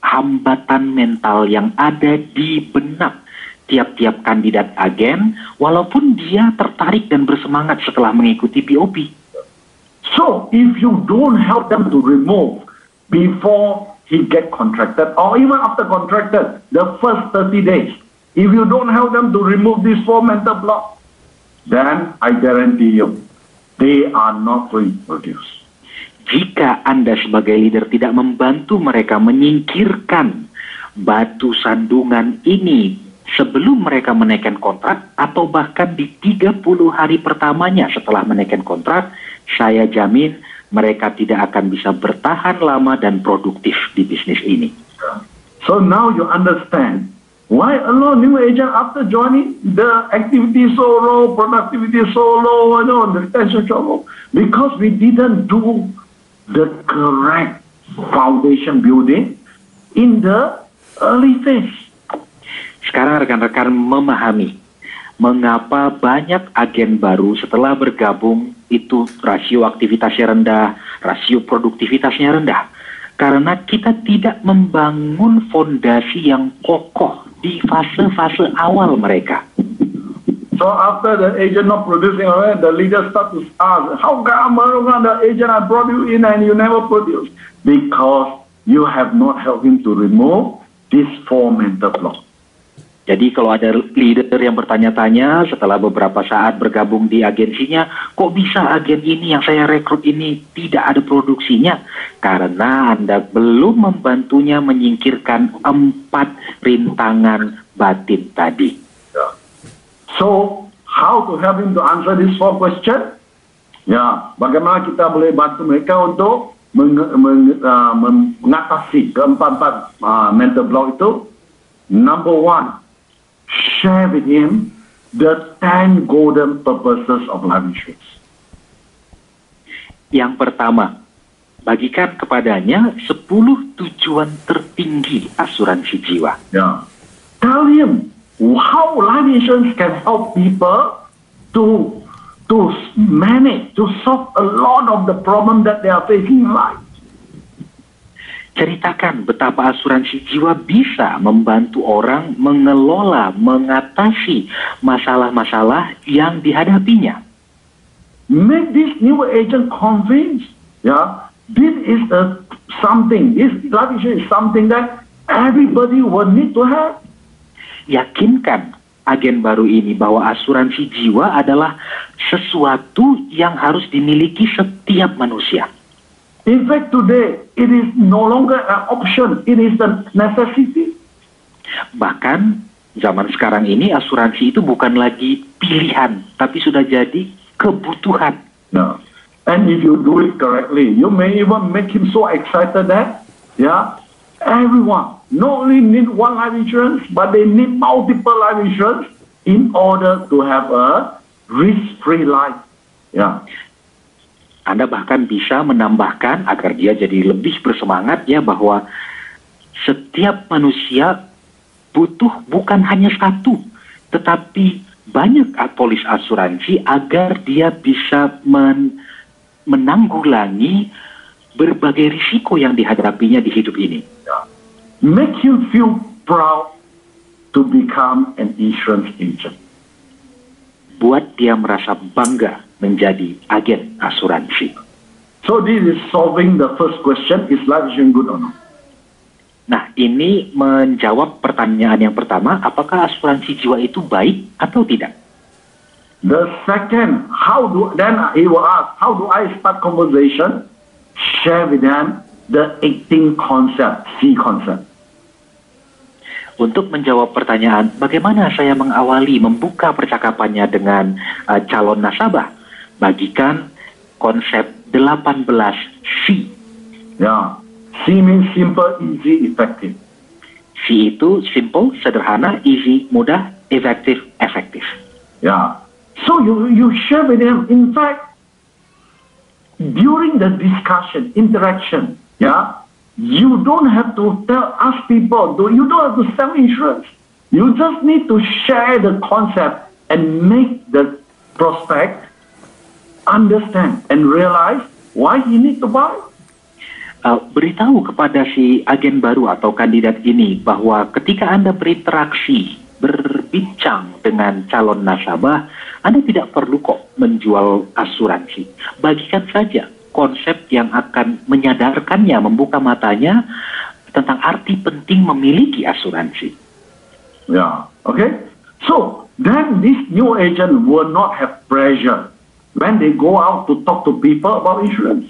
hambatan mental yang ada di benak tiap-tiap kandidat agen, walaupun dia tertarik dan bersemangat setelah mengikuti POP. So, if you don't help them to remove before he get contracted, or even after contracted, the first 30 days, if you don't help them to remove these 4 mental blocks, then I guarantee you, they are not going to produce. Jika Anda sebagai leader tidak membantu mereka menyingkirkan batu sandungan ini sebelum mereka menaikkan kontrak atau bahkan di 30 hari pertamanya setelah menaikkan kontrak, saya jamin mereka tidak akan bisa bertahan lama dan produktif di bisnis ini. So now you understand why a lot of new agent after joining, the activity so low, productivity so low, the retention so low, because we didn't do the correct foundation building in the early phase. Sekarang rekan-rekan memahami mengapa banyak agen baru setelah bergabung itu rasio aktivitasnya rendah, rasio produktivitasnya rendah. Karena kita tidak membangun fondasi yang kokoh di fase-fase awal mereka. So after the agent not producing, the leader start to ask, how come the agent I brought you in and you never produce? Because you have not helped him to remove these 4 mental blocks. Jadi kalau ada leader yang bertanya-tanya setelah beberapa saat bergabung di agensinya, kok bisa agen ini yang saya rekrut ini tidak ada produksinya? Karena Anda belum membantunya menyingkirkan 4 rintangan batin tadi. So, how to help him to answer these 4 questions? Ya, bagaimana kita boleh bantu mereka untuk mengatasi keempat mental block itu? Number 1, share with him the 10 golden purposes of life insurance. Yang pertama, bagikan kepadanya 10 tujuan tertinggi asuransi jiwa. Yeah. Tell him how life insurance can help people to manage, to solve a lot of the problem that they are facing in life. Ceritakan betapa asuransi jiwa bisa membantu orang mengelola, mengatasi masalah-masalah yang dihadapinya. Make this new agent convinced, this is something, this life insurance is something that everybody will need to have. Yakinkan agen baru ini bahwa asuransi jiwa adalah sesuatu yang harus dimiliki setiap manusia. In fact, today, it is no longer an option, it is a necessity. Bahkan, zaman sekarang ini asuransi itu bukan lagi pilihan, tapi sudah jadi kebutuhan. No. And if you do it correctly, you may even make him so excited that, everyone not only need one life insurance, but they need multiple life insurance in order to have a risk-free life. Anda bahkan bisa menambahkan agar dia jadi lebih bersemangat bahwa setiap manusia butuh bukan hanya satu, tetapi banyak polis asuransi agar dia bisa menanggulangi berbagai risiko yang dihadapinya di hidup ini. Make him feel proud to become an insurance agent. Buat dia merasa bangga menjadi agen asuransi. So this is solving the first question, is life insurance good or not? Nah, ini menjawab pertanyaan yang pertama, apakah asuransi jiwa itu baik atau tidak? The second, then he will ask, how do I start conversation? Share with them the 18 concept, C concept. Untuk menjawab pertanyaan, bagaimana saya mengawali membuka percakapannya dengan calon nasabah? Bagikan konsep 18 C. C means simple, easy, effective. C itu simple, sederhana, easy, mudah, efektif, efektif. So you share with them. In fact, during the discussion, interaction, you don't have to ask people, you don't have to sell insurance. You just need to share the concept and make the prospect understand and realize why he need to buy. beritahu kepada si agen baru atau kandidat ini bahwa ketika Anda berinteraksi, berbincang dengan calon nasabah, Anda tidak perlu kok menjual asuransi. Bagikan saja konsep yang akan menyadarkannya, membuka matanya tentang arti penting memiliki asuransi. Yeah. Okay. So then this new agent will not have pressure when they go out to talk to people about insurance.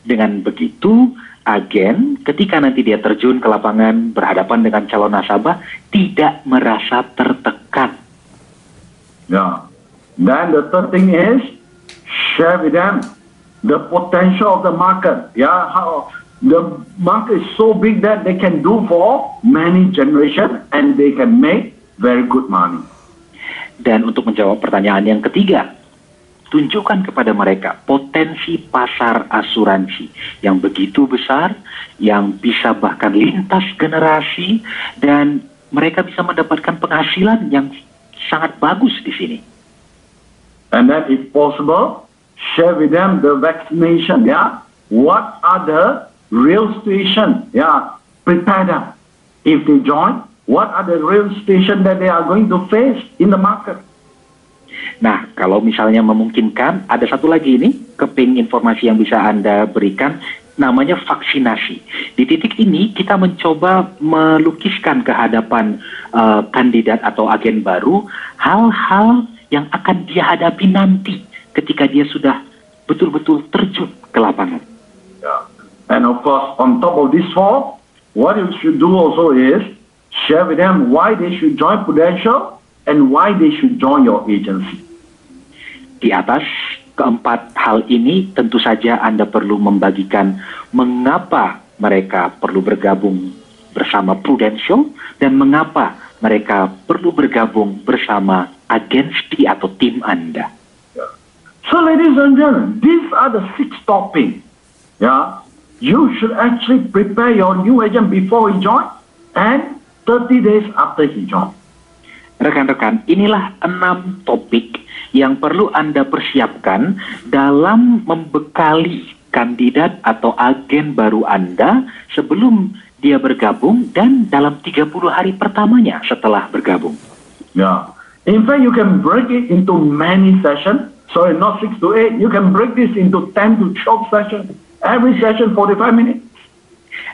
Dengan begitu, agen ketika nanti dia terjun ke lapangan berhadapan dengan calon nasabah tidak merasa tertekan. Yeah. Then the third thing is share with them the potential of the market. Yeah, how the market is so big that they can do for many generations and they can make very good money. Dan untuk menjawab pertanyaan yang ketiga, tunjukkan kepada mereka potensi pasar asuransi yang begitu besar, yang bisa bahkan lintas generasi, dan mereka bisa mendapatkan penghasilan yang sangat bagus di sini. And then if possible, share with them the vaccination, yeah. What are the real situation, yeah. Prepare them. If they join, what are the real situation that they are going to face in the market? Nah, kalau misalnya memungkinkan, ada satu lagi ini, keping informasi yang bisa Anda berikan, namanya vaksinasi. Di titik ini, kita mencoba melukiskan ke hadapan kandidat atau agen baru, hal-hal yang akan dia hadapi nanti ketika dia sudah betul-betul terjun ke lapangan. Yeah. And of course, on top of this four, what you should do also is share with them why they should join Prudential and why they should join your agency. Di atas keempat hal ini, tentu saja Anda perlu membagikan mengapa mereka perlu bergabung bersama Prudential dan mengapa mereka perlu bergabung bersama agensi atau tim Anda. Yeah. So, ladies and gentlemen, these are the 6 topics. Yeah, you should actually prepare your new agent before he join and 30 days after he join. Rekan-rekan, inilah 6 topik yang perlu Anda persiapkan dalam membekali kandidat atau agen baru Anda sebelum dia bergabung dan dalam 30 hari pertamanya setelah bergabung. Yeah. In fact, you can break it into many sessions. Sorry, not 6 to 8. You can break this into 10 to 12 sessions. Every session 45 minutes.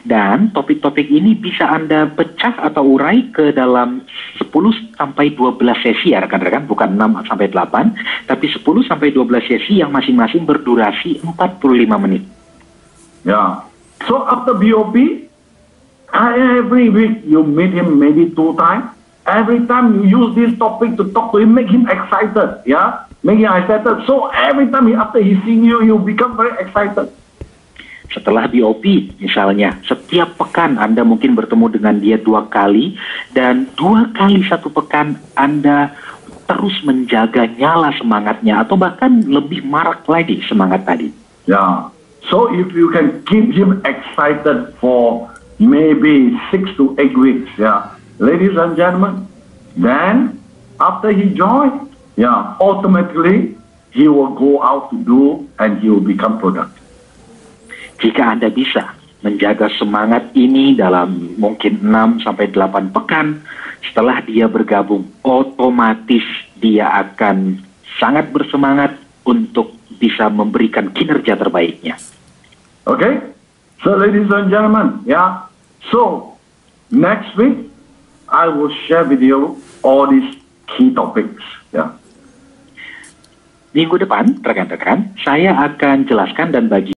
Dan topik-topik ini bisa Anda pecah atau urai ke dalam 10 sampai 12 sesi ya rekan-rekan, bukan 6 sampai 8, tapi 10 sampai 12 sesi yang masing-masing berdurasi 45 menit. Yeah. So after BOP, every week you meet him maybe 2 times. Every time you use this topic to talk to him, make him excited. Yeah, make him excited. So every time after he seeing you, you become very excited. Setelah BOP, misalnya, setiap pekan Anda mungkin bertemu dengan dia 2 kali, dan 2 kali 1 pekan Anda terus menjaga nyala semangatnya, atau bahkan lebih marak lagi semangat tadi. Yeah. So if you can keep him excited for maybe 6 to 8 weeks, yeah, ladies and gentlemen, then after he joins, yeah, automatically he will go out to do and he will become productive. Jika Anda bisa menjaga semangat ini dalam mungkin 6 sampai 8 pekan, setelah dia bergabung, otomatis dia akan sangat bersemangat untuk bisa memberikan kinerja terbaiknya. Okay? So ladies and gentlemen, yeah, so next week, I will share with you all these key topics, yeah. Minggu depan, rekan-rekan, saya akan jelaskan dan bagi